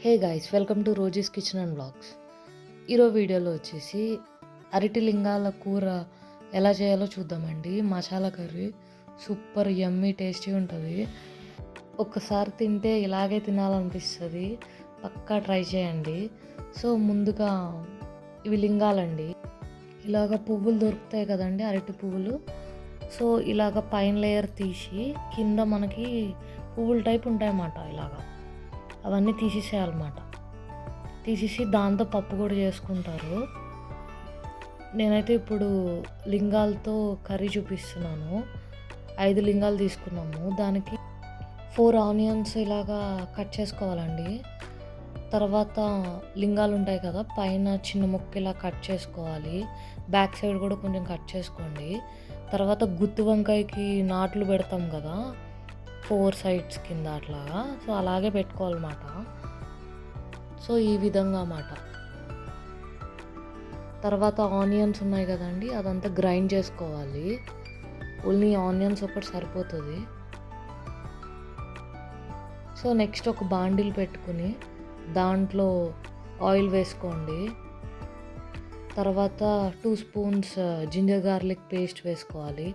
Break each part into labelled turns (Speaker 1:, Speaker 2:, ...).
Speaker 1: Hey guys, welcome to Rosie's kitchen and vlogs. ఈరోజు వీడియోలో వచ్చేసి అరటి లింగాల కూర ఎలా చేయాలో చూద్దామండి. Masala curry super yummy tasty ఉంటుంది. ఒక్కసారి తింటే ఇలాగే తినాలనిపిస్తుంది. పక్కా ట్రై చేయండి. సో ముందుగా ఇవి లింగాలండి. ఇలాగ పువ్వులు దొరుకుతాయి కదండి, అరటి పువ్వులు. సో ఇలాగ పైన లేయర్ తీసి కింద మనకి పువ్వుల టైప్ ఉంటాయన్నమాట. ఇలాగా అవన్నీ తీసేసేయాలన్నమాట. తీసేసి దాంతో పప్పు కూడా చేసుకుంటారు. నేనైతే ఇప్పుడు లింగాలతో కర్రీ చూపిస్తున్నాను. 5 లింగాలు తీసుకున్నాము. దానికి 4 ఆనియన్స్ ఇలాగా కట్ చేసుకోవాలండి. తర్వాత లింగాలు ఉంటాయి కదా, పైన చిన్న ముక్క ఇలా కట్ చేసుకోవాలి. బ్యాక్ సైడ్ కూడా కొంచెం కట్ చేసుకోండి. తర్వాత గుత్తి వంకాయకి నాట్లు పెడతాం కదా, 4 సైడ్స్ కింద అట్లాగా. సో అలాగే పెట్టుకోవాలన్నమాట. సో ఈ విధంగా అన్నమాట. తర్వాత ఆనియన్స్ ఉన్నాయి కదండి, అదంతా గ్రైండ్ చేసుకోవాలి. ఓన్లీ ఆనియన్స్ ఒకటి సరిపోతుంది. సో నెక్స్ట్ ఒక బాండిల్ పెట్టుకుని దాంట్లో ఆయిల్ వేసుకోండి. తర్వాత 2 స్పూన్స్ జింజర్ గార్లిక్ పేస్ట్ వేసుకోవాలి.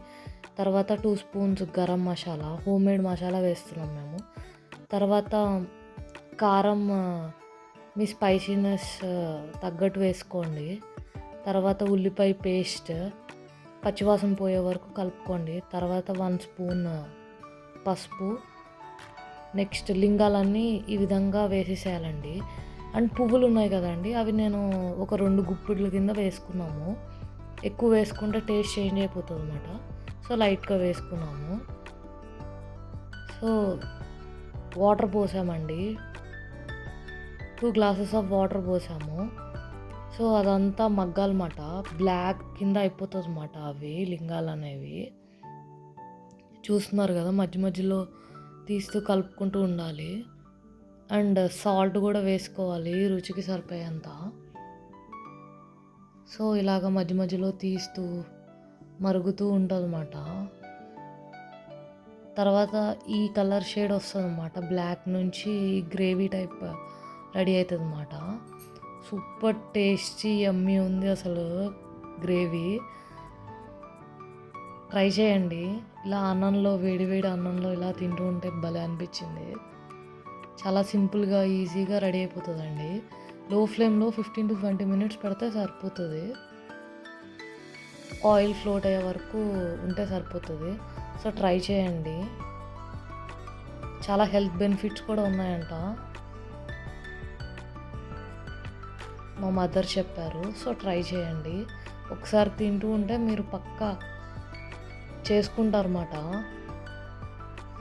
Speaker 1: తర్వాత 2 స్పూన్స్ గరం మసాలా, హోమ్మేడ్ మసాలా వేస్తున్నాం మేము. తర్వాత కారం మీ స్పైసీనెస్ తగ్గట్టు వేసుకోండి. తర్వాత ఉల్లిపాయ పేస్ట్ పచ్చివాసన పోయే వరకు కలుపుకోండి. తర్వాత 1 స్పూన్ పసుపు. నెక్స్ట్ లింగాలన్నీ ఈ విధంగా వేసేసేయాలండి. అండ్ పువ్వులు ఉన్నాయి కదండి, అవి నేను ఒక 2 గుప్పిళ్ళ కింద వేసుకున్నాము. ఎక్కువ వేసుకుంటే టేస్ట్ చేంజ్ అయిపోతుంది అన్నమాట. సో లైట్గా వేసుకున్నాము. సో వాటర్ పోసామండి. 2 గ్లాసెస్ ఆఫ్ వాటర్ పోసాము. సో అదంతా మగ్గాలన్నమాట. బ్లాక్ కింద అయిపోతుంది అన్నమాట అవి లింగాలు అనేవి. చూస్తున్నారు కదా, మధ్య మధ్యలో తీస్తూ కలుపుకుంటూ ఉండాలి. అండ్ సాల్ట్ కూడా వేసుకోవాలి రుచికి సరిపోయేంత. సో ఇలాగ మధ్య మధ్యలో తీస్తూ మరుగుతూ ఉంటుంది అన్నమాట. తర్వాత ఈ కలర్ షేడ్ వస్తుంది అన్నమాట. బ్లాక్ నుంచి గ్రేవీ టైప్ రెడీ అవుతుంది అన్నమాట. సూపర్ టేస్టీ యమ్మీ ఉంది అసలు గ్రేవీ. ట్రై చేయండి. ఇలా అన్నంలో, వేడి వేడి అన్నంలో ఇలా తింటూ ఉంటే భలే అనిపించింది. చాలా సింపుల్గా ఈజీగా రెడీ అయిపోతుందండి. లో ఫ్లేమ్లో 15 to 20 minutes పెడితే సరిపోతుంది. ఆయిల్ ఫ్లోట్ అయ్యే వరకు ఉంటే సరిపోతుంది. సో ట్రై చేయండి. చాలా హెల్త్ బెనిఫిట్స్ కూడా ఉన్నాయంట, మా మదర్ చెప్పారు. సో ట్రై చేయండి. ఒకసారి తింటూ ఉంటే మీరు పక్కా చేసుకుంటారన్నమాట.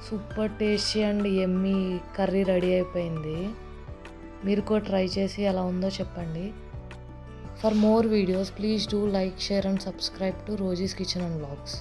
Speaker 1: Super tasty and yummy curry ready అయిపోయింది. మీరు కూడా ట్రై చేసి ఎలా ఉందో చెప్పండి. For more videos please do like, share and subscribe to Rosie's kitchen and vlogs.